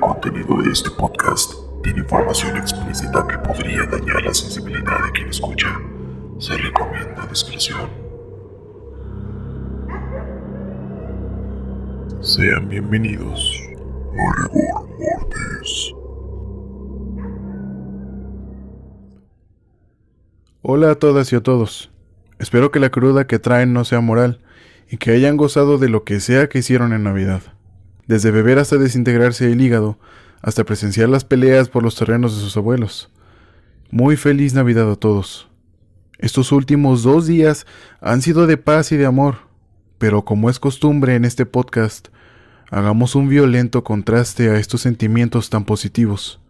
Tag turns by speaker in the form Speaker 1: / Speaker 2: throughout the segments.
Speaker 1: contenido de este podcast tiene información explícita que podría dañar la sensibilidad de quien escucha. Se recomienda discreción. Sean bienvenidos a Rigor Mortis.
Speaker 2: Hola a todas y a todos. Espero que la cruda que traen no sea moral y que hayan gozado de lo que sea que hicieron en Navidad. Desde beber hasta desintegrarse el hígado, hasta presenciar las peleas por los terrenos de sus abuelos. Muy feliz Navidad a todos. Estos últimos 2 días han sido de paz y de amor, pero como es costumbre en este podcast, hagamos un violento contraste a estos sentimientos tan positivos.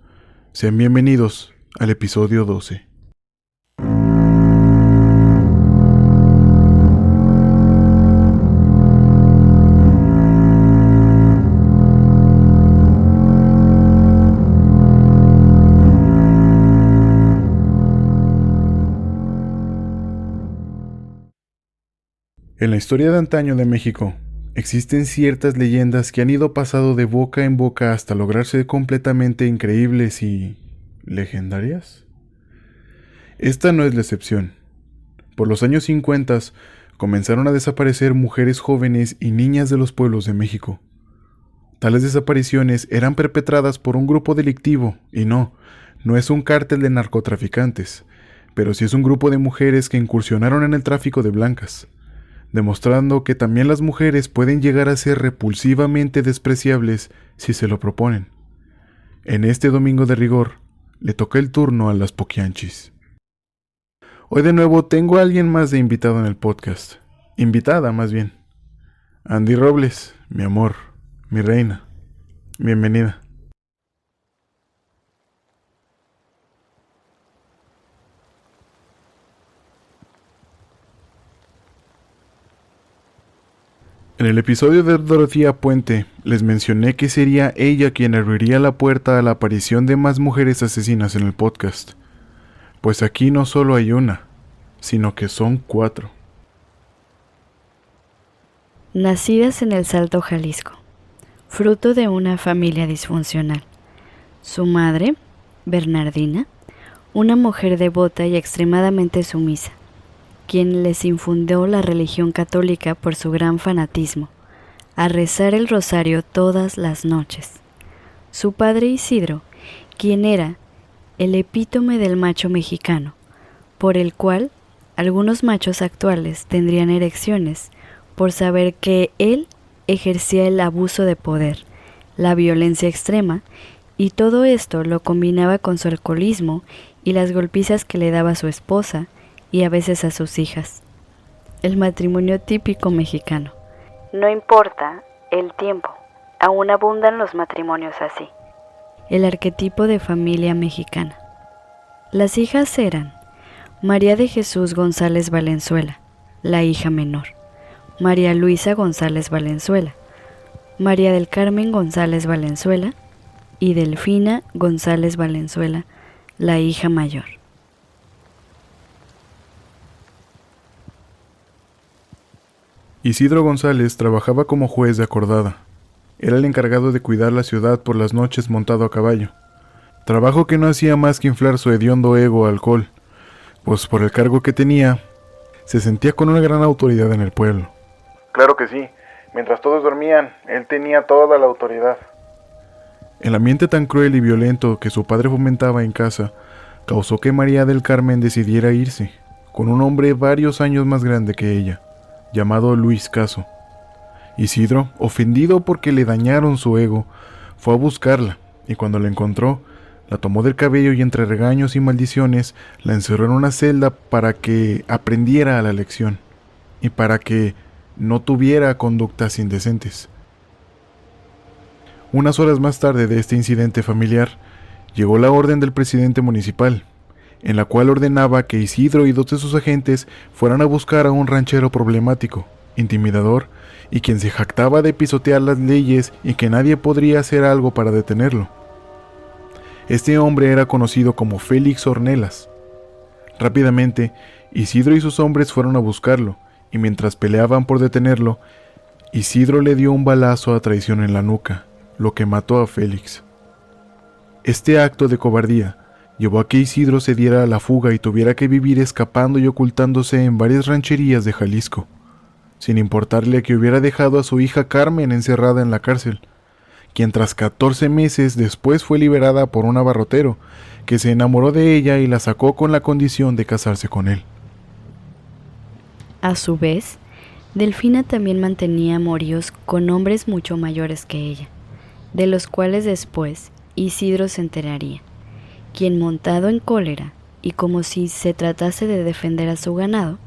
Speaker 2: Sean bienvenidos al episodio 12. En la historia de antaño de México, existen ciertas leyendas que han ido pasando de boca en boca hasta lograrse completamente increíbles y legendarias. Esta no es la excepción. Por los años 50 comenzaron a desaparecer mujeres jóvenes y niñas de los pueblos de México. Tales desapariciones eran perpetradas por un grupo delictivo y no es un cártel de narcotraficantes, pero sí es un grupo de mujeres que incursionaron en el tráfico de blancas, demostrando que también las mujeres pueden llegar a ser repulsivamente despreciables si se lo proponen. En este domingo de rigor, le toca el turno a las Poquianchis. Hoy de nuevo tengo a alguien más de invitado en el podcast. Invitada, más bien. Andy Robles, mi amor, mi reina. Bienvenida. En el episodio de Dorothea Puente, les mencioné que sería ella quien abriría la puerta a la aparición de más mujeres asesinas en el podcast. Pues aquí no solo hay una, sino que son 4.
Speaker 3: Nacidas en El Salto, Jalisco, fruto de una familia disfuncional. Su madre, Bernardina, una mujer devota y extremadamente sumisa, quien les infundió la religión católica por su gran fanatismo, a rezar el rosario todas las noches. Su padre Isidro, quien era el epítome del macho mexicano, por el cual algunos machos actuales tendrían erecciones por saber que él ejercía el abuso de poder, la violencia extrema, y todo esto lo combinaba con su alcoholismo y las golpizas que le daba a su esposa y a veces a sus hijas. El matrimonio típico mexicano. No importa el tiempo, aún abundan los matrimonios así. El arquetipo de familia mexicana. Las hijas eran María de Jesús González Valenzuela, la hija menor, María Luisa González Valenzuela, María del Carmen González Valenzuela y Delfina González Valenzuela, la hija mayor.
Speaker 2: Isidro González trabajaba como juez de acordada. Era el encargado de cuidar la ciudad por las noches montado a caballo. Trabajo que no hacía más que inflar su hediondo ego alcohol, pues por el cargo que tenía, se sentía con una gran autoridad en el pueblo. Claro que sí, mientras todos dormían, él tenía toda la autoridad. El ambiente tan cruel y violento que su padre fomentaba en casa, causó que María del Carmen decidiera irse, con un hombre varios años más grande que ella, llamado Luis Caso. Isidro, ofendido porque le dañaron su ego, fue a buscarla, y cuando la encontró, la tomó del cabello y entre regaños y maldiciones, la encerró en una celda para que aprendiera a la lección, y para que no tuviera conductas indecentes. Unas horas más tarde de este incidente familiar, llegó la orden del presidente municipal, en la cual ordenaba que Isidro y 2 de sus agentes fueran a buscar a un ranchero problemático, intimidador, y quien se jactaba de pisotear las leyes y que nadie podría hacer algo para detenerlo. Este hombre era conocido como Félix Ornelas. Rápidamente, Isidro y sus hombres fueron a buscarlo, y mientras peleaban por detenerlo, Isidro le dio un balazo a traición en la nuca, lo que mató a Félix. Este acto de cobardía llevó a que Isidro se diera a la fuga y tuviera que vivir escapando y ocultándose en varias rancherías de Jalisco, sin importarle que hubiera dejado a su hija Carmen encerrada en la cárcel, quien tras 14 meses después fue liberada por un abarrotero, que se enamoró de ella y la sacó con la condición de casarse con él.
Speaker 3: A su vez, Delfina también mantenía amoríos con hombres mucho mayores que ella, de los cuales después Isidro se enteraría, quien, montado en cólera y como si se tratase de defender a su ganado,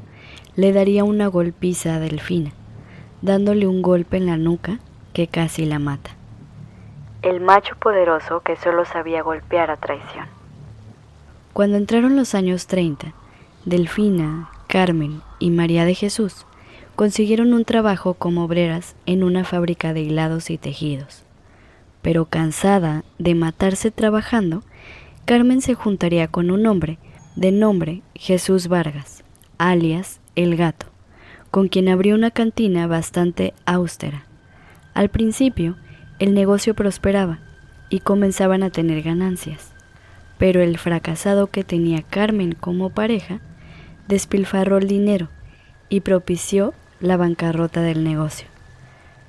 Speaker 3: le daría una golpiza a Delfina, dándole un golpe en la nuca que casi la mata. El macho poderoso que solo sabía golpear a traición. Cuando entraron los años 30, Delfina, Carmen y María de Jesús consiguieron un trabajo como obreras en una fábrica de hilados y tejidos. Pero cansada de matarse trabajando, Carmen se juntaría con un hombre de nombre Jesús Vargas, alias El Gato, con quien abrió una cantina bastante austera. Al principio, el negocio prosperaba y comenzaban a tener ganancias, pero el fracasado que tenía Carmen como pareja despilfarró el dinero y propició la bancarrota del negocio.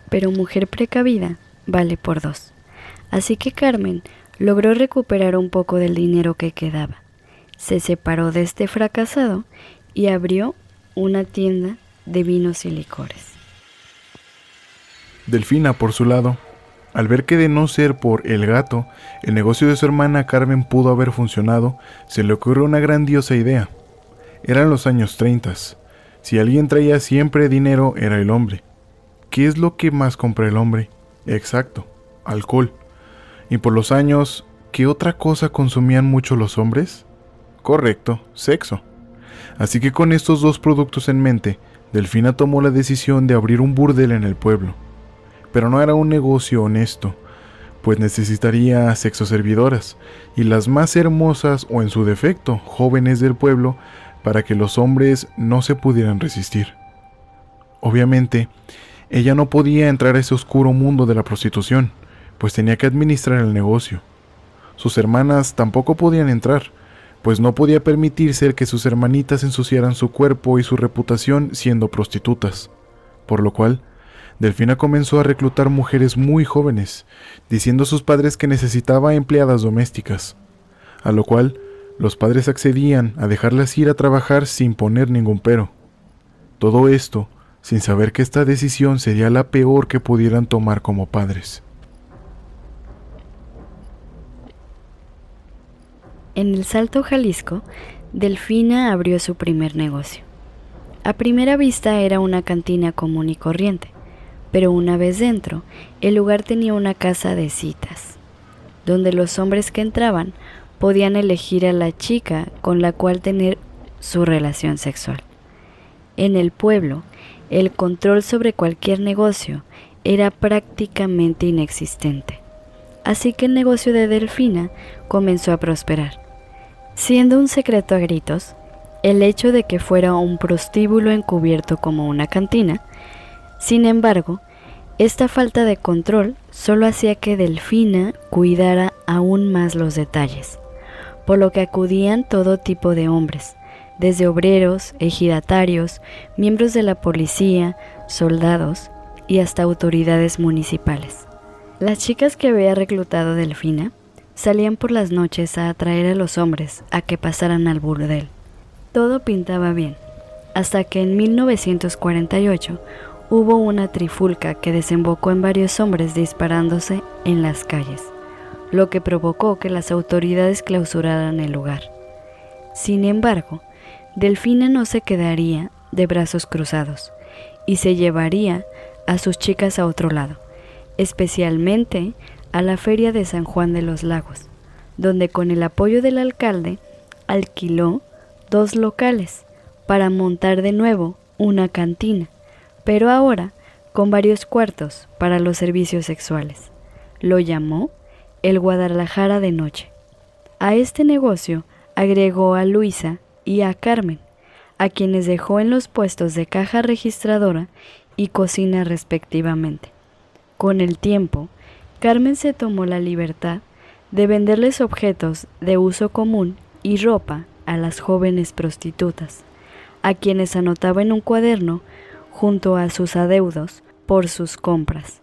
Speaker 3: Pero mujer precavida vale por dos, así que Carmen logró recuperar un poco del dinero que quedaba. Se separó de este fracasado y abrió una tienda de vinos y licores.
Speaker 2: Delfina, por su lado, al ver que de no ser por El Gato, el negocio de su hermana Carmen pudo haber funcionado, se le ocurrió una grandiosa idea. Eran los años 30. Si alguien traía siempre dinero, era el hombre. ¿Qué es lo que más compra el hombre? Exacto, alcohol. Y por los años, ¿qué otra cosa consumían mucho los hombres? Correcto, sexo. Así que con estos dos productos en mente, Delfina tomó la decisión de abrir un burdel en el pueblo. Pero no era un negocio honesto, pues necesitaría sexoservidoras y las más hermosas o en su defecto jóvenes del pueblo para que los hombres no se pudieran resistir. Obviamente, ella no podía entrar a ese oscuro mundo de la prostitución, pues tenía que administrar el negocio. Sus hermanas tampoco podían entrar, pues no podía permitirse el que sus hermanitas ensuciaran su cuerpo y su reputación siendo prostitutas, por lo cual Delfina comenzó a reclutar mujeres muy jóvenes, diciendo a sus padres que necesitaba empleadas domésticas, a lo cual los padres accedían a dejarlas ir a trabajar sin poner ningún pero. Todo esto sin saber que esta decisión sería la peor que pudieran tomar como padres.
Speaker 3: En El Salto, Jalisco, Delfina abrió su primer negocio. A primera vista era una cantina común y corriente, pero una vez dentro, el lugar tenía una casa de citas, donde los hombres que entraban podían elegir a la chica con la cual tener su relación sexual. En el pueblo, el control sobre cualquier negocio era prácticamente inexistente, así que el negocio de Delfina comenzó a prosperar. Siendo un secreto a gritos, el hecho de que fuera un prostíbulo encubierto como una cantina. Sin embargo, esta falta de control solo hacía que Delfina cuidara aún más los detalles, por lo que acudían todo tipo de hombres, desde obreros, ejidatarios, miembros de la policía, soldados y hasta autoridades municipales. Las chicas que había reclutado Delfina salían por las noches a atraer a los hombres a que pasaran al burdel. Todo pintaba bien, hasta que en 1948 hubo una trifulca que desembocó en varios hombres disparándose en las calles, lo que provocó que las autoridades clausuraran el lugar. Sin embargo, Delfina no se quedaría de brazos cruzados y se llevaría a sus chicas a otro lado, especialmente a la feria de San Juan de los Lagos, donde con el apoyo del alcalde alquiló 2 locales para montar de nuevo una cantina, pero ahora con varios cuartos para los servicios sexuales. Lo llamó el Guadalajara de Noche. A este negocio agregó a Luisa y a Carmen, a quienes dejó en los puestos de caja registradora y cocina respectivamente. Con el tiempo, Carmen se tomó la libertad de venderles objetos de uso común y ropa a las jóvenes prostitutas, a quienes anotaba en un cuaderno junto a sus adeudos por sus compras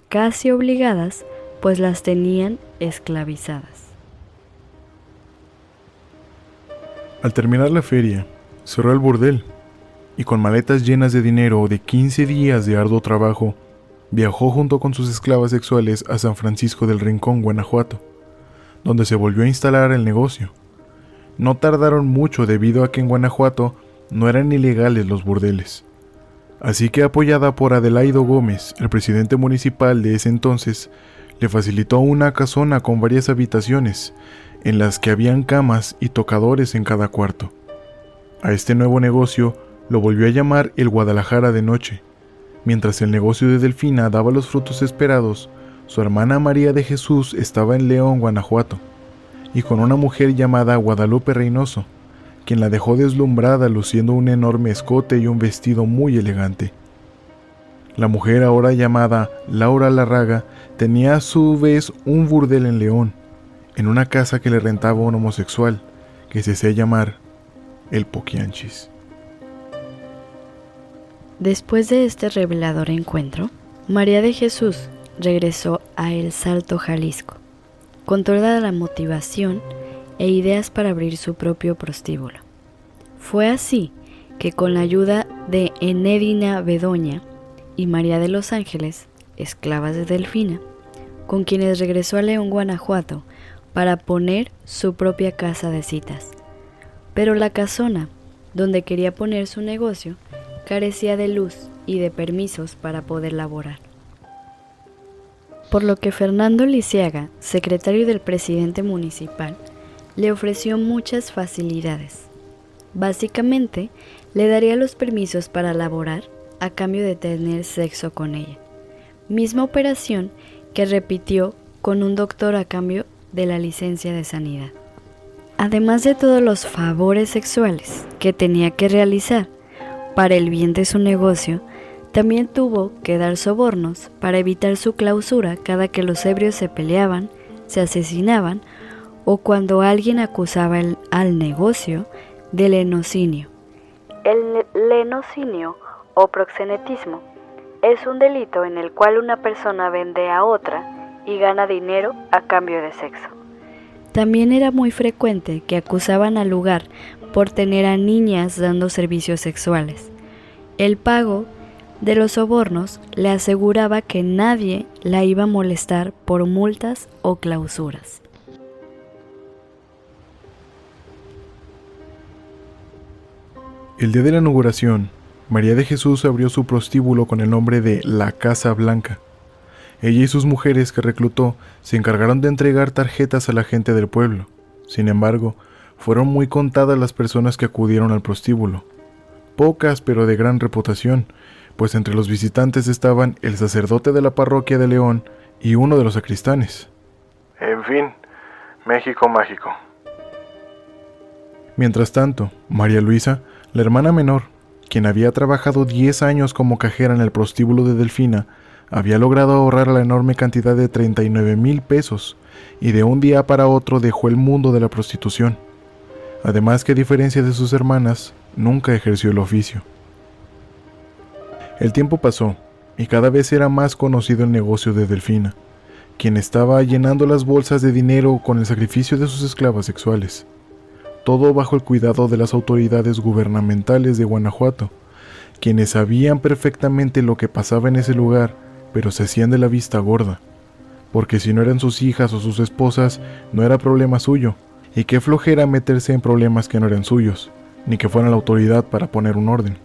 Speaker 3: casi obligadas, pues las tenían esclavizadas.
Speaker 2: Al terminar la feria, cerró el burdel y con maletas llenas de dinero de 15 días de arduo trabajo, viajó junto con sus esclavas sexuales a San Francisco del Rincón, Guanajuato, donde se volvió a instalar el negocio. No tardaron mucho debido a que en Guanajuato no eran ilegales los burdeles. Así que, apoyada por Adelaido Gómez, el presidente municipal de ese entonces, le facilitó una casona con varias habitaciones, en las que habían camas y tocadores en cada cuarto. A este nuevo negocio lo volvió a llamar el Guadalajara de Noche. Mientras el negocio de Delfina daba los frutos esperados, su hermana María de Jesús estaba en León, Guanajuato, y con una mujer llamada Guadalupe Reynoso, quien la dejó deslumbrada luciendo un enorme escote y un vestido muy elegante. La mujer, ahora llamada Laura Larraga, tenía a su vez un burdel en León, en una casa que le rentaba un homosexual, que se hacía llamar el Poquianchis.
Speaker 3: Después de este revelador encuentro, María de Jesús regresó a El Salto, Jalisco, con toda la motivación e ideas para abrir su propio prostíbulo. Fue así que con la ayuda de Enedina Bedoña y María de los Ángeles, esclavas de Delfina, con quienes regresó a León, Guanajuato, para poner su propia casa de citas. Pero la casona, donde quería poner su negocio, carecía de luz y de permisos para poder laborar. Por lo que Fernando Lisiaga, secretario del presidente municipal, le ofreció muchas facilidades. Básicamente, le daría los permisos para laborar a cambio de tener sexo con ella. Misma operación que repitió con un doctor a cambio de la licencia de sanidad. Además de todos los favores sexuales que tenía que realizar para el bien de su negocio, también tuvo que dar sobornos para evitar su clausura cada que los ebrios se peleaban, se asesinaban o cuando alguien acusaba al negocio de lenocinio. El lenocinio o proxenetismo es un delito en el cual una persona vende a otra y gana dinero a cambio de sexo. También era muy frecuente que acusaban al lugar por tener a niñas dando servicios sexuales. El pago de los sobornos le aseguraba que nadie la iba a molestar por multas o clausuras.
Speaker 2: El día de la inauguración, María de Jesús abrió su prostíbulo con el nombre de La Casa Blanca. Ella y sus mujeres que reclutó se encargaron de entregar tarjetas a la gente del pueblo. Sin embargo, fueron muy contadas las personas que acudieron al prostíbulo. Pocas, pero de gran reputación, pues entre los visitantes estaban el sacerdote de la parroquia de León y uno de los sacristanes. En fin, México mágico. Mientras tanto, María Luisa, la hermana menor, quien había trabajado 10 años como cajera en el prostíbulo de Delfina, había logrado ahorrar la enorme cantidad de 39,000 pesos y de un día para otro dejó el mundo de la prostitución. Además que, a diferencia de sus hermanas, nunca ejerció el oficio. El tiempo pasó y cada vez era más conocido el negocio de Delfina, quien estaba llenando las bolsas de dinero con el sacrificio de sus esclavas sexuales. Todo bajo el cuidado de las autoridades gubernamentales de Guanajuato, quienes sabían perfectamente lo que pasaba en ese lugar, pero se hacían de la vista gorda, porque si no eran sus hijas o sus esposas, no era problema suyo, y qué flojera meterse en problemas que no eran suyos, ni que fueran la autoridad para poner un orden.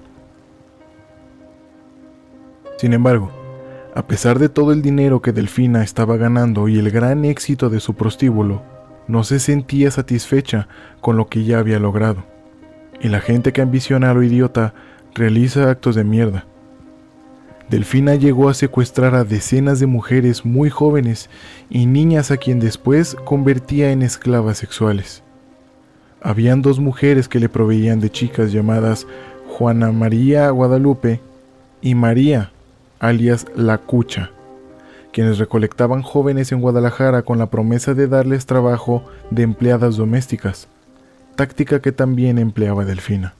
Speaker 2: Sin embargo, a pesar de todo el dinero que Delfina estaba ganando y el gran éxito de su prostíbulo, no se sentía satisfecha con lo que ya había logrado. Y la gente que ambiciona a lo idiota realiza actos de mierda. Delfina llegó a secuestrar a decenas de mujeres muy jóvenes y niñas a quien después convertía en esclavas sexuales. Habían 2 mujeres que le proveían de chicas llamadas Juana María Guadalupe y María, alias La Cucha, quienes recolectaban jóvenes en Guadalajara con la promesa de darles trabajo de empleadas domésticas, táctica que también empleaba Delfina.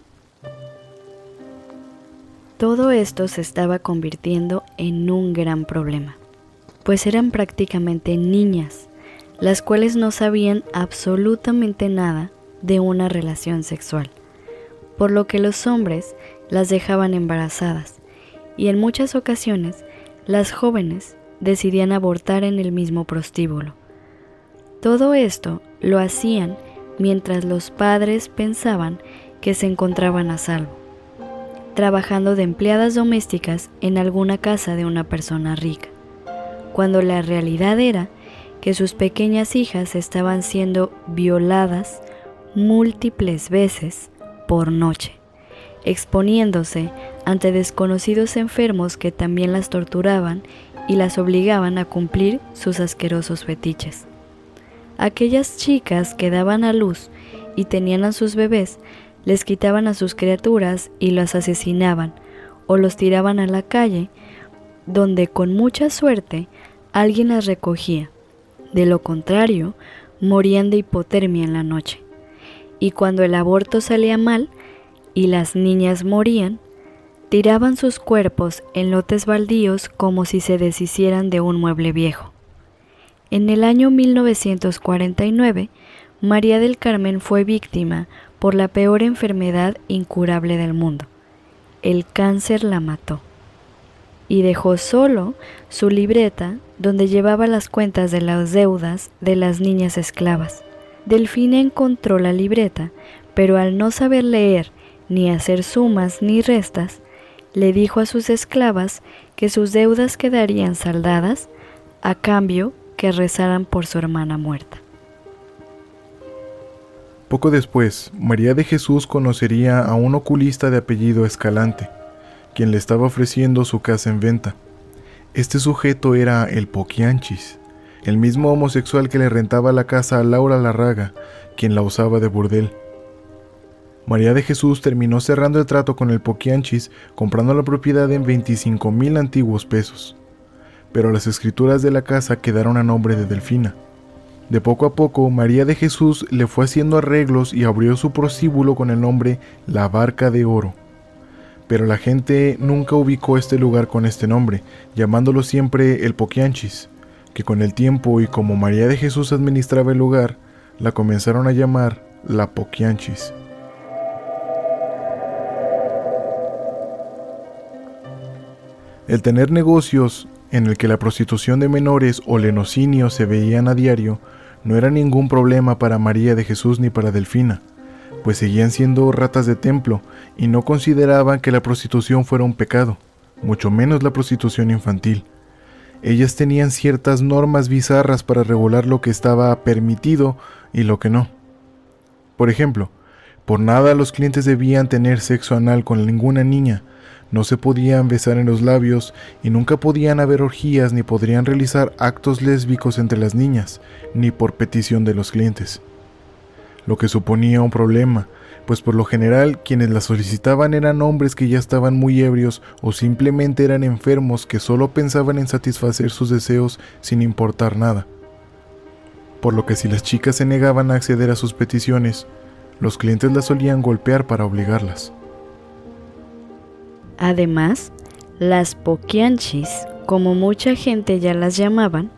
Speaker 3: Todo esto se estaba convirtiendo en un gran problema, pues eran prácticamente niñas, las cuales no sabían absolutamente nada de una relación sexual, por lo que los hombres las dejaban embarazadas, y en muchas ocasiones las jóvenes decidían abortar en el mismo prostíbulo. Todo esto lo hacían mientras los padres pensaban que se encontraban a salvo, trabajando de empleadas domésticas en alguna casa de una persona rica, cuando la realidad era que sus pequeñas hijas estaban siendo violadas múltiples veces por noche, exponiéndose ante desconocidos enfermos que también las torturaban y las obligaban a cumplir sus asquerosos fetiches. Aquellas chicas que daban a luz y tenían a sus bebés, les quitaban a sus criaturas y las asesinaban o los tiraban a la calle, donde con mucha suerte alguien las recogía. De lo contrario, morían de hipotermia en la noche. Y cuando el aborto salía mal y las niñas morían, tiraban sus cuerpos en lotes baldíos como si se deshicieran de un mueble viejo. En el año 1949, María del Carmen fue víctima por la peor enfermedad incurable del mundo. El cáncer la mató y dejó solo su libreta donde llevaba las cuentas de las deudas de las niñas esclavas. Delfina encontró la libreta, pero al no saber leer ni hacer sumas ni restas, le dijo a sus esclavas que sus deudas quedarían saldadas a cambio que rezaran por su hermana muerta.
Speaker 2: Poco después, María de Jesús conocería a un oculista de apellido Escalante, quien le estaba ofreciendo su casa en venta. Este sujeto era el Poquianchis, el mismo homosexual que le rentaba la casa a Laura Larraga, quien la usaba de burdel. María de Jesús terminó cerrando el trato con el Poquianchis, comprando la propiedad en 25,000 antiguos pesos. Pero las escrituras de la casa quedaron a nombre de Delfina. De poco a poco, María de Jesús le fue haciendo arreglos y abrió su prostíbulo con el nombre La Barca de Oro. Pero la gente nunca ubicó este lugar con este nombre, llamándolo siempre el Poquianchis, que con el tiempo y como María de Jesús administraba el lugar, la comenzaron a llamar La Poquianchis. El tener negocios en el que la prostitución de menores o lenocinio se veían a diario no era ningún problema para María de Jesús ni para Delfina, pues seguían siendo ratas de templo y no consideraban que la prostitución fuera un pecado, mucho menos la prostitución infantil. Ellas tenían ciertas normas bizarras para regular lo que estaba permitido y lo que no. Por ejemplo, por nada los clientes debían tener sexo anal con ninguna niña, no se podían besar en los labios y nunca podían haber orgías ni podrían realizar actos lésbicos entre las niñas, ni por petición de los clientes. Lo que suponía un problema, pues por lo general quienes la solicitaban eran hombres que ya estaban muy ebrios o simplemente eran enfermos que solo pensaban en satisfacer sus deseos sin importar nada. Por lo que si las chicas se negaban a acceder a sus peticiones, los clientes las solían golpear para obligarlas.
Speaker 3: Además, las Poquianchis, como mucha gente ya las llamaban,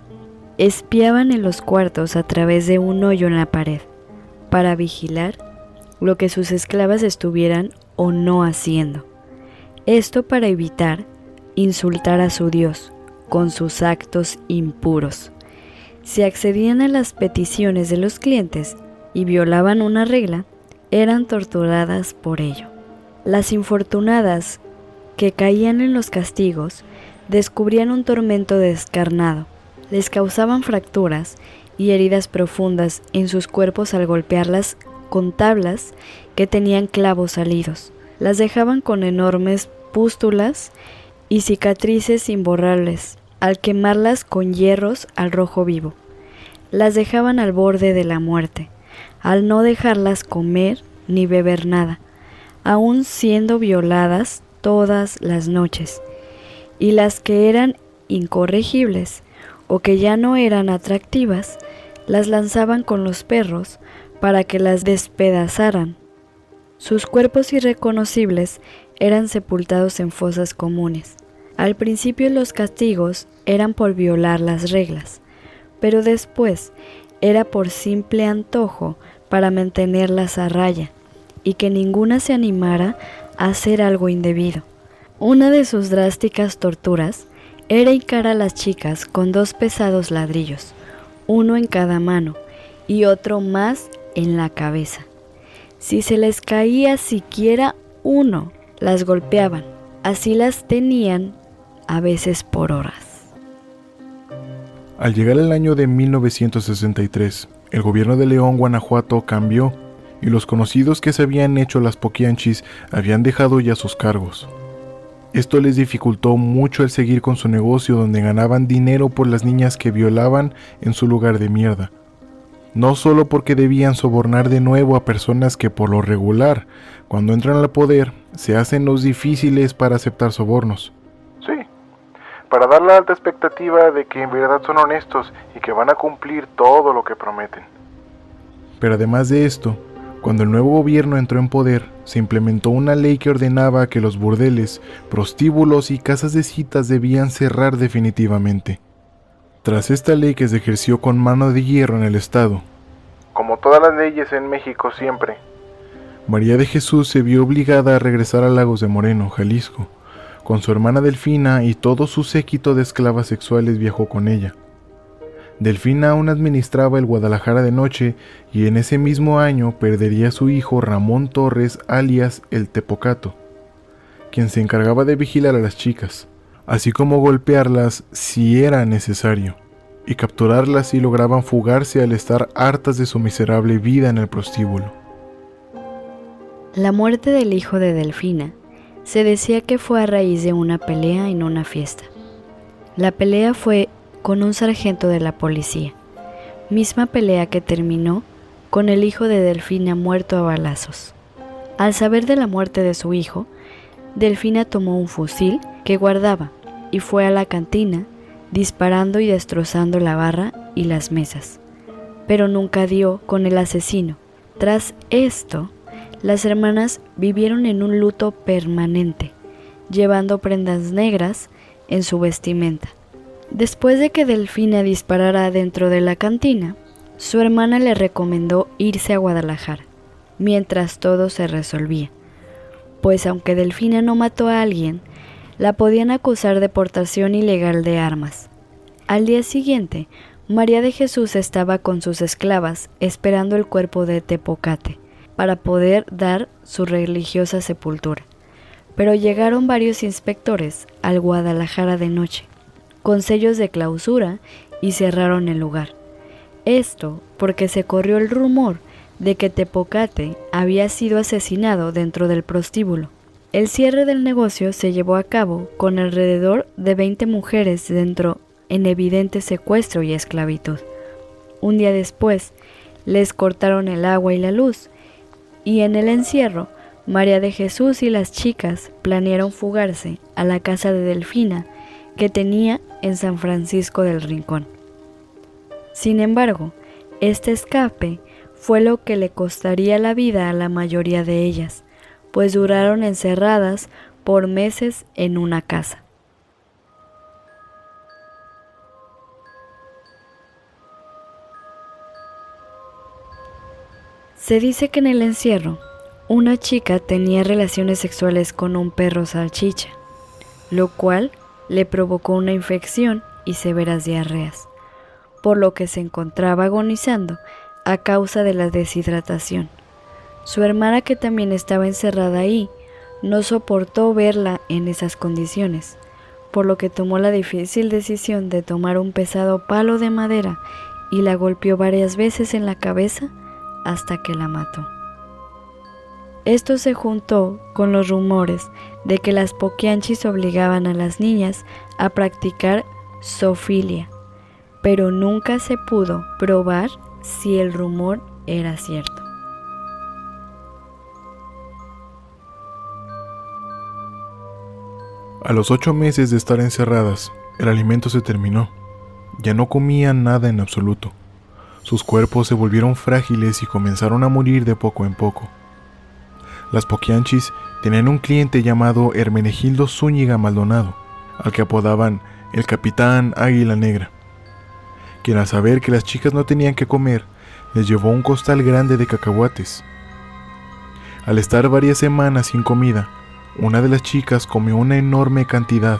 Speaker 3: espiaban en los cuartos a través de un hoyo en la pared, para vigilar lo que sus esclavas estuvieran o no haciendo. Esto para evitar insultar a su Dios con sus actos impuros. Si accedían a las peticiones de los clientes y violaban una regla, eran torturadas por ello. Las infortunadas que caían en los castigos descubrían un tormento descarnado, les causaban fracturas y heridas profundas en sus cuerpos al golpearlas con tablas que tenían clavos salidos. Las dejaban con enormes pústulas y cicatrices imborrables al quemarlas con hierros al rojo vivo. Las dejaban al borde de la muerte, al no dejarlas comer ni beber nada, aún siendo violadas todas las noches, y las que eran incorregibles o que ya no eran atractivas, las lanzaban con los perros para que las despedazaran. Sus cuerpos irreconocibles eran sepultados en fosas comunes. Al principio los castigos eran por violar las reglas, pero después era por simple antojo para mantenerlas a raya y que ninguna se animara a hacer algo indebido. Una de sus drásticas torturas era hincar a las chicas con 2 pesados ladrillos, uno en cada mano y otro más en la cabeza. Si se les caía siquiera uno, las golpeaban. Así las tenían a veces por horas.
Speaker 2: Al llegar el año de 1963, el gobierno de León, Guanajuato, cambió y los conocidos que se habían hecho las poquianchis habían dejado ya sus cargos. Esto les dificultó mucho el seguir con su negocio donde ganaban dinero por las niñas que violaban en su lugar de mierda. No solo porque debían sobornar de nuevo a personas que por lo regular, cuando entran al poder, se hacen los difíciles para aceptar sobornos. Sí, para dar la alta expectativa de que en verdad son honestos y que van a cumplir todo lo que prometen. Pero además de esto, cuando el nuevo gobierno entró en poder, se implementó una ley que ordenaba que los burdeles, prostíbulos y casas de citas debían cerrar definitivamente. Tras esta ley que se ejerció con mano de hierro en el estado, como todas las leyes en México siempre, María de Jesús se vio obligada a regresar a Lagos de Moreno, Jalisco. Con su hermana Delfina y todo su séquito de esclavas sexuales viajó con ella. Delfina aún administraba el Guadalajara de noche y en ese mismo año perdería a su hijo Ramón Torres, alias el Tepocato, quien se encargaba de vigilar a las chicas, así como golpearlas si era necesario, y capturarlas si lograban fugarse al estar hartas de su miserable vida en el prostíbulo.
Speaker 3: La muerte del hijo de Delfina se decía que fue a raíz de una pelea en una fiesta. La pelea fue con un sargento de la policía, misma pelea que terminó con el hijo de Delfina muerto a balazos. Al saber de la muerte de su hijo, Delfina tomó un fusil que guardaba y fue a la cantina disparando y destrozando la barra y las mesas, pero nunca dio con el asesino. Tras esto, las hermanas vivieron en un luto permanente, llevando prendas negras en su vestimenta. Después de que Delfina disparara dentro de la cantina, su hermana le recomendó irse a Guadalajara, mientras todo se resolvía, pues aunque Delfina no mató a alguien, la podían acusar de portación ilegal de armas. Al día siguiente, María de Jesús estaba con sus esclavas esperando el cuerpo de Tepocate para poder dar su religiosa sepultura, pero llegaron varios inspectores al Guadalajara de noche, con sellos de clausura y cerraron el lugar. Esto porque se corrió el rumor de que Tepocate había sido asesinado dentro del prostíbulo. El cierre del negocio se llevó a cabo con alrededor de 20 mujeres dentro en evidente secuestro y esclavitud. Un día después, les cortaron el agua y la luz, y en el encierro, María de Jesús y las chicas planearon fugarse a la casa de Delfina que tenía en San Francisco del Rincón. Sin embargo, este escape fue lo que le costaría la vida a la mayoría de ellas, pues duraron encerradas por meses en una casa. Se dice que en el encierro, una chica tenía relaciones sexuales con un perro salchicha, lo cual le provocó una infección y severas diarreas, por lo que se encontraba agonizando a causa de la deshidratación. Su hermana, que también estaba encerrada ahí, no soportó verla en esas condiciones, por lo que tomó la difícil decisión de tomar un pesado palo de madera y la golpeó varias veces en la cabeza hasta que la mató. Esto se juntó con los rumores de que las poquianchis obligaban a las niñas a practicar zoofilia, pero nunca se pudo probar si el rumor era cierto.
Speaker 2: A los 8 meses de estar encerradas, el alimento se terminó. Ya no comían nada en absoluto. Sus cuerpos se volvieron frágiles y comenzaron a morir de poco en poco. Las Poquianchis tenían un cliente llamado Hermenegildo Zúñiga Maldonado, al que apodaban el Capitán Águila Negra, quien al saber que las chicas no tenían que comer, les llevó un costal grande de cacahuates. Al estar varias semanas sin comida, una de las chicas comió una enorme cantidad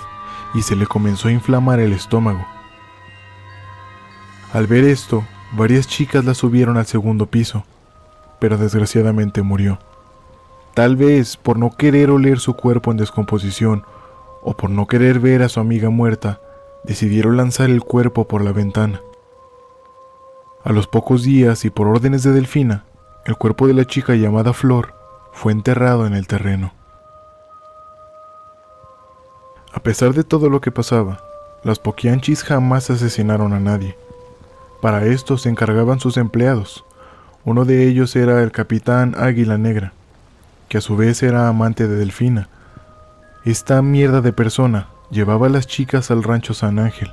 Speaker 2: y se le comenzó a inflamar el estómago. Al ver esto, varias chicas la subieron al segundo piso, pero desgraciadamente murió. Tal vez por no querer oler su cuerpo en descomposición o por no querer ver a su amiga muerta, decidieron lanzar el cuerpo por la ventana. A los pocos días y por órdenes de Delfina, el cuerpo de la chica llamada Flor fue enterrado en el terreno. A pesar de todo lo que pasaba, las Poquianchis jamás asesinaron a nadie. Para esto se encargaban sus empleados. Uno de ellos era el Capitán Águila Negra, que a su vez era amante de Delfina. Esta mierda de persona llevaba a las chicas al rancho San Ángel,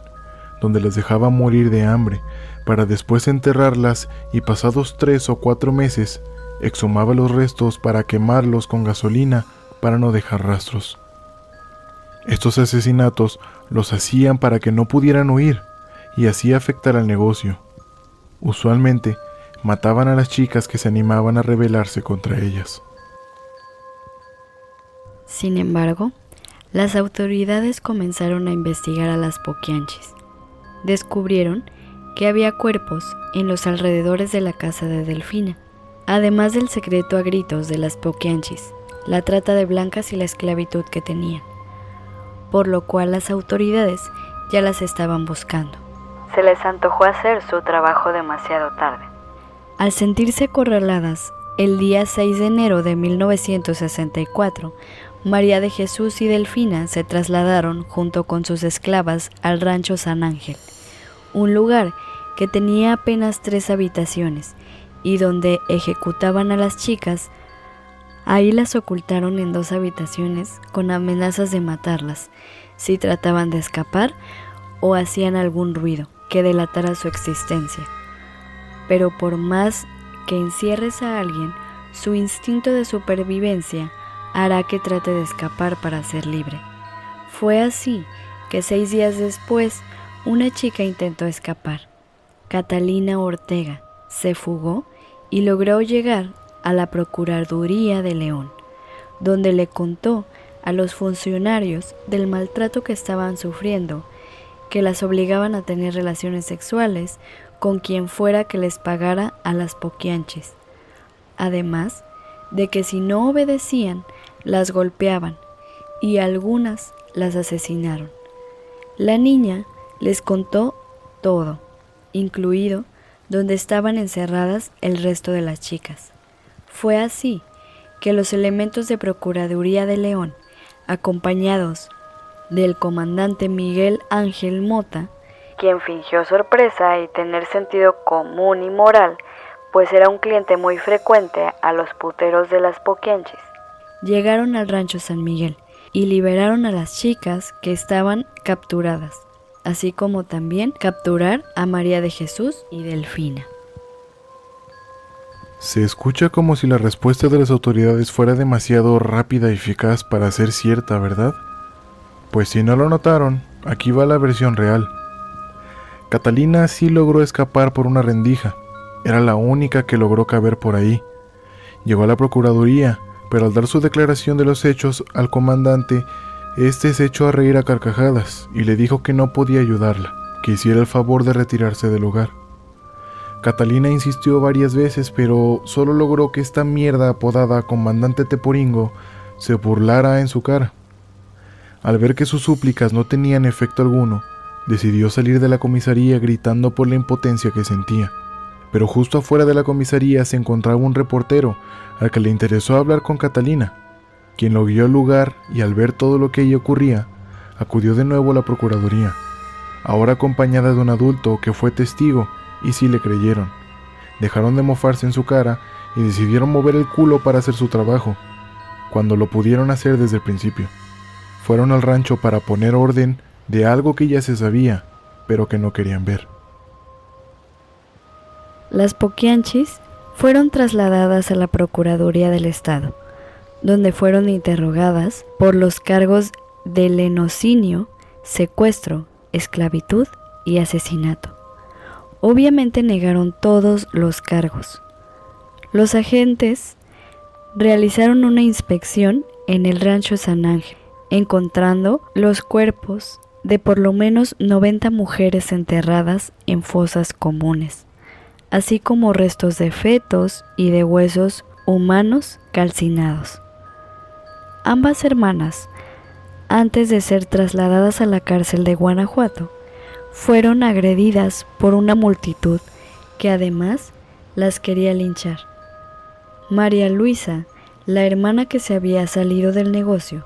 Speaker 2: donde las dejaba morir de hambre, para después enterrarlas y pasados 3 o 4 meses, exhumaba los restos para quemarlos con gasolina para no dejar rastros. Estos asesinatos los hacían para que no pudieran huir y así afectar al negocio. Usualmente mataban a las chicas que se animaban a rebelarse contra ellas.
Speaker 3: Sin embargo, las autoridades comenzaron a investigar a las Poquianchis. Descubrieron que había cuerpos en los alrededores de la casa de Delfina, además del secreto a gritos de las Poquianchis, la trata de blancas y la esclavitud que tenían, por lo cual las autoridades ya las estaban buscando. Se les antojó hacer su trabajo demasiado tarde. Al sentirse acorraladas, el día 6 de enero de 1964, María de Jesús y Delfina se trasladaron junto con sus esclavas al rancho San Ángel, un lugar que tenía apenas 3 habitaciones y donde ejecutaban a las chicas. Ahí las ocultaron en 2 habitaciones con amenazas de matarlas si trataban de escapar o hacían algún ruido que delatara su existencia. Pero por más que encierres a alguien, su instinto de supervivencia hará que trate de escapar para ser libre. Fue así que 6 días después, una chica intentó escapar. Catalina Ortega se fugó y logró llegar a la Procuraduría de León, donde le contó a los funcionarios del maltrato que estaban sufriendo, que las obligaban a tener relaciones sexuales con quien fuera que les pagara a las Poquianchis, además de que si no obedecían, las golpeaban y algunas las asesinaron. La niña les contó todo, incluido donde estaban encerradas el resto de las chicas. Fue así que los elementos de Procuraduría de León, acompañados del comandante Miguel Ángel Mota, quien fingió sorpresa y tener sentido común y moral, pues era un cliente muy frecuente a los puteros de las Poquianchis, llegaron al rancho San Miguel y liberaron a las chicas que estaban capturadas, así como también capturar a María de Jesús y Delfina.
Speaker 2: Se escucha como si la respuesta de las autoridades fuera demasiado rápida y eficaz para ser cierta, ¿verdad? Pues si no lo notaron, aquí va la versión real. Catalina sí logró escapar por una rendija. Era la única que logró caber por ahí. Llegó a la Procuraduría, pero al dar su declaración de los hechos al comandante, este se echó a reír a carcajadas y le dijo que no podía ayudarla, que hiciera el favor de retirarse del lugar. Catalina insistió varias veces, pero solo logró que esta mierda apodada Comandante Teporingo se burlara en su cara. Al ver que sus súplicas no tenían efecto alguno, decidió salir de la comisaría gritando por la impotencia que sentía. Pero justo afuera de la comisaría se encontraba un reportero al que le interesó hablar con Catalina, quien lo guió al lugar y al ver todo lo que allí ocurría, acudió de nuevo a la Procuraduría, ahora acompañada de un adulto que fue testigo, y sí le creyeron. Dejaron de mofarse en su cara y decidieron mover el culo para hacer su trabajo, cuando lo pudieron hacer desde el principio. Fueron al rancho para poner orden de algo que ya se sabía, pero que no querían ver.
Speaker 3: Las Poquianchis fueron trasladadas a la Procuraduría del Estado, donde fueron interrogadas por los cargos de lenocinio, secuestro, esclavitud y asesinato. Obviamente negaron todos los cargos. Los agentes realizaron una inspección en el rancho San Ángel, encontrando los cuerpos de por lo menos 90 mujeres enterradas en fosas comunes, así como restos de fetos y de huesos humanos calcinados. Ambas hermanas, antes de ser trasladadas a la cárcel de Guanajuato, fueron agredidas por una multitud que además las quería linchar. María Luisa, la hermana que se había salido del negocio,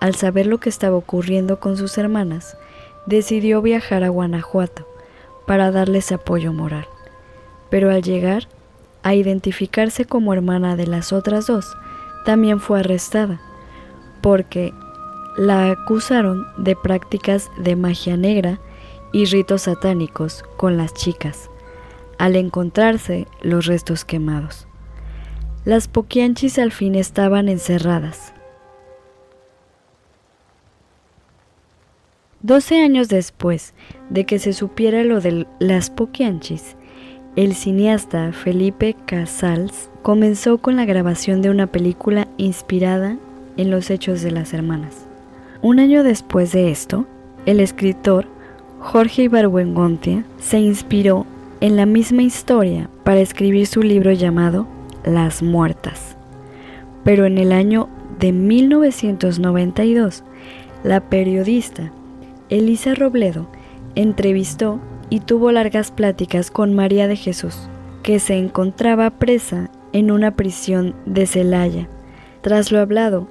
Speaker 3: al saber lo que estaba ocurriendo con sus hermanas, decidió viajar a Guanajuato para darles apoyo moral. Pero al llegar a identificarse como hermana de las otras dos, también fue arrestada, porque la acusaron de prácticas de magia negra y ritos satánicos con las chicas, al encontrarse los restos quemados. Las Poquianchis al fin estaban encerradas. 12 años después de que se supiera lo de las Poquianchis, el cineasta Felipe Casals comenzó con la grabación de una película inspirada en los hechos de las hermanas. Un año después de esto, el escritor Jorge Ibargüengoitia se inspiró en la misma historia para escribir su libro llamado Las Muertas. Pero en el año de 1992, la periodista Elisa Robledo entrevistó y tuvo largas pláticas con María de Jesús, que se encontraba presa en una prisión de Celaya. Tras lo hablado,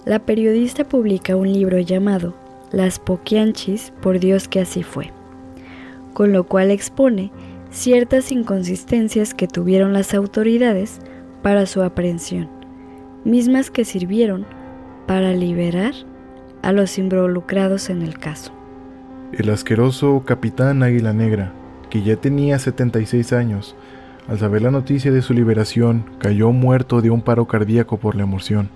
Speaker 3: la periodista publica un libro llamado Las Poquianchis, por Dios que así fue, con lo cual expone ciertas inconsistencias que tuvieron las autoridades para su aprehensión, mismas que sirvieron para liberar a los involucrados en el caso.
Speaker 2: El asqueroso capitán Águila Negra, que ya tenía 76 años, al saber la noticia de su liberación, cayó muerto de un paro cardíaco por la emoción.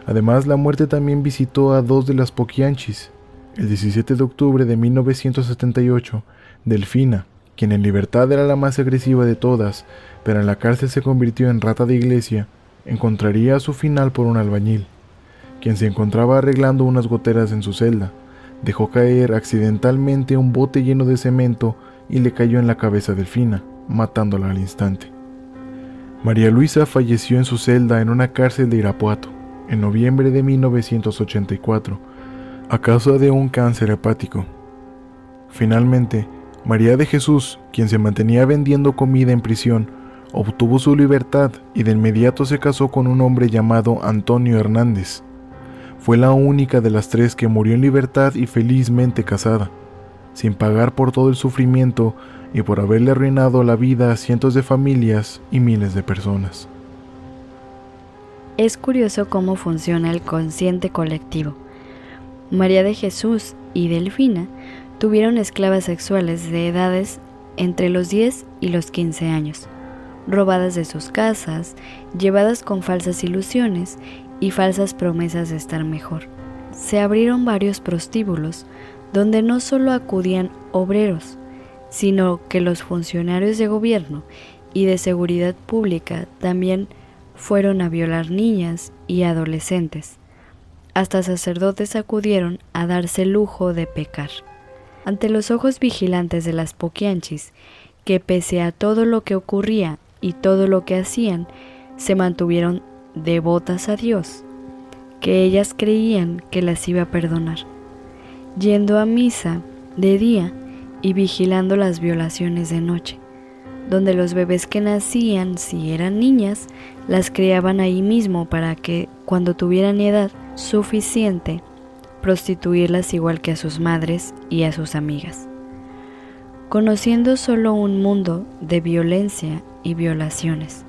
Speaker 2: Además, la muerte también visitó a dos de las Poquianchis. El 17 de octubre de 1978, Delfina, quien en libertad era la más agresiva de todas, pero en la cárcel se convirtió en rata de iglesia, encontraría su final por un albañil, quien se encontraba arreglando unas goteras en su celda. Dejó caer accidentalmente un bote lleno de cemento y le cayó en la cabeza a Delfina, matándola al instante. María Luisa falleció en su celda en una cárcel de Irapuato, en noviembre de 1984, a causa de un cáncer hepático. Finalmente, María de Jesús, quien se mantenía vendiendo comida en prisión, obtuvo su libertad y de inmediato se casó con un hombre llamado Antonio Hernández. Fue la única de las tres que murió en libertad y felizmente casada, sin pagar por todo el sufrimiento y por haberle arruinado la vida a cientos de familias y miles de personas.
Speaker 3: Es curioso cómo funciona el consciente colectivo. María de Jesús y Delfina tuvieron esclavas sexuales de edades entre los 10 y los 15 años, robadas de sus casas, llevadas con falsas ilusiones y falsas promesas de estar mejor. Se abrieron varios prostíbulos donde no solo acudían obreros, sino que los funcionarios de gobierno y de seguridad pública también fueron a violar niñas y adolescentes. Hasta sacerdotes acudieron a darse el lujo de pecar. Ante los ojos vigilantes de las Poquianchis, que pese a todo lo que ocurría y todo lo que hacían, se mantuvieron devotas a Dios, que ellas creían que las iba a perdonar, yendo a misa de día y vigilando las violaciones de noche, donde los bebés que nacían, si eran niñas, las criaban ahí mismo para que, cuando tuvieran edad suficiente, prostituirlas igual que a sus madres y a sus amigas, conociendo solo un mundo de violencia y violaciones.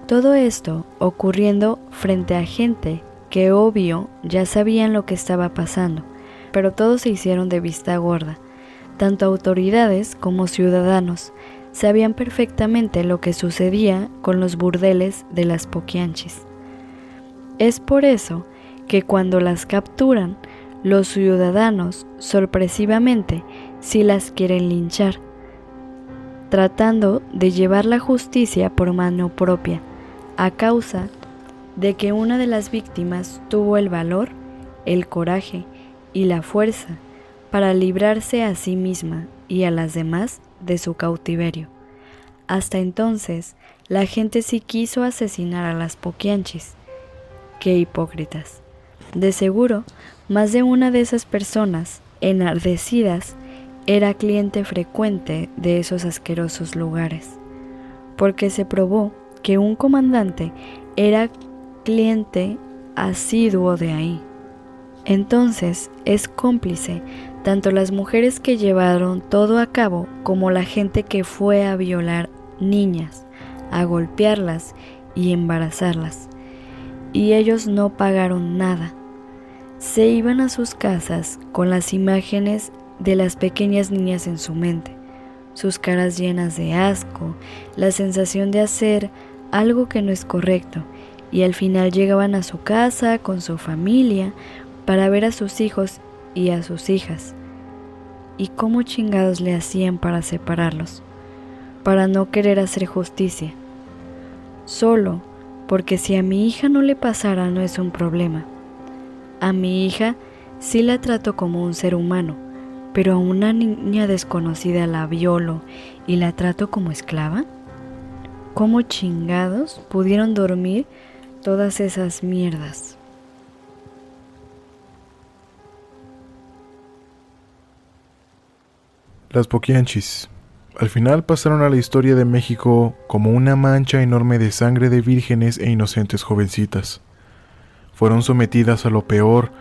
Speaker 3: Todo esto ocurriendo frente a gente que obvio ya sabían lo que estaba pasando, pero todos se hicieron de vista gorda, Tanto autoridades como ciudadanos sabían perfectamente lo que sucedía con los burdeles de las Poquianchis. Es por eso que cuando las capturan, los ciudadanos sorpresivamente sí las quieren linchar, tratando de llevar la justicia por mano propia, a causa de que una de las víctimas tuvo el valor, el coraje y la fuerza para librarse a sí misma y a las demás de su cautiverio. Hasta entonces, la gente sí quiso asesinar a las Poquianchis. ¡Qué hipócritas! De seguro, más de una de esas personas, enardecidas, era cliente frecuente de esos asquerosos lugares, porque se probó que un comandante era cliente asiduo de ahí. Entonces es cómplice tanto las mujeres que llevaron todo a cabo como la gente que fue a violar niñas, a golpearlas y embarazarlas. Y ellos no pagaron nada. Se iban a sus casas con las imágenes de las pequeñas niñas en su mente, sus caras llenas de asco, la sensación de hacer algo que no es correcto, y al final llegaban a su casa con su familia para ver a sus hijos y a sus hijas. ¿Y cómo chingados le hacían para separarlos? Para no querer hacer justicia. Solo porque si a mi hija no le pasara no es un problema. A mi hija sí la trato como un ser humano, pero a una niña desconocida la violo y la trato como esclava. ¿Cómo chingados pudieron dormir todas esas mierdas?
Speaker 2: Las Poquianchis al final pasaron a la historia de México como una mancha enorme de sangre de vírgenes e inocentes jovencitas. Fueron sometidas a lo peor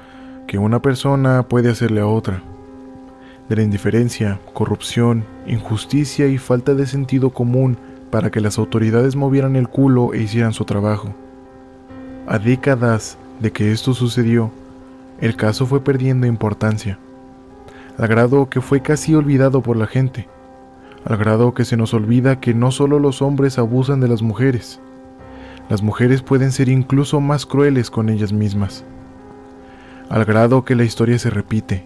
Speaker 2: que una persona puede hacerle a otra: de la indiferencia, corrupción, injusticia y falta de sentido común para que las autoridades movieran el culo e hicieran su trabajo. A décadas de que esto sucedió, el caso fue perdiendo importancia, al grado que fue casi olvidado por la gente, al grado que se nos olvida que no solo los hombres abusan de las mujeres pueden ser incluso más crueles con ellas mismas, al grado que la historia se repite,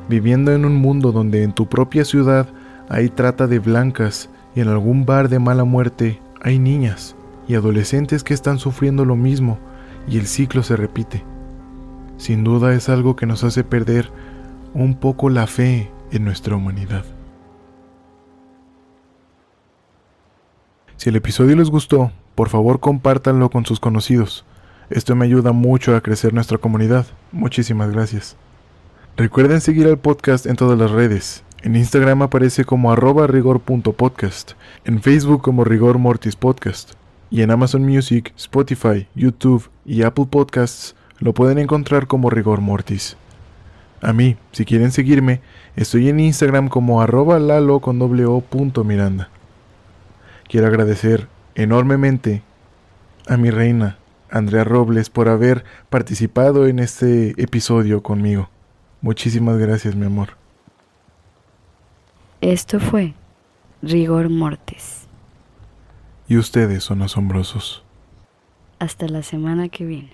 Speaker 2: viviendo en un mundo donde en tu propia ciudad hay trata de blancas y en algún bar de mala muerte hay niñas y adolescentes que están sufriendo lo mismo, y el ciclo se repite. Sin duda es algo que nos hace perder un poco la fe en nuestra humanidad. Si el episodio les gustó, por favor compártanlo con sus conocidos. Esto me ayuda mucho a crecer nuestra comunidad. Muchísimas gracias. Recuerden seguir al podcast en todas las redes. En Instagram aparece como @rigor.podcast, en Facebook como Rigor Mortis Podcast, y en Amazon Music, Spotify, YouTube y Apple Podcasts lo pueden encontrar como Rigor Mortis. A mí, si quieren seguirme, estoy en Instagram como @lalo_miranda. Quiero agradecer enormemente a mi reina, Andrea Robles, por haber participado en este episodio conmigo. Muchísimas gracias, mi amor.
Speaker 3: Esto fue Rigor Mortis.
Speaker 2: Y ustedes son asombrosos.
Speaker 3: Hasta la semana que viene.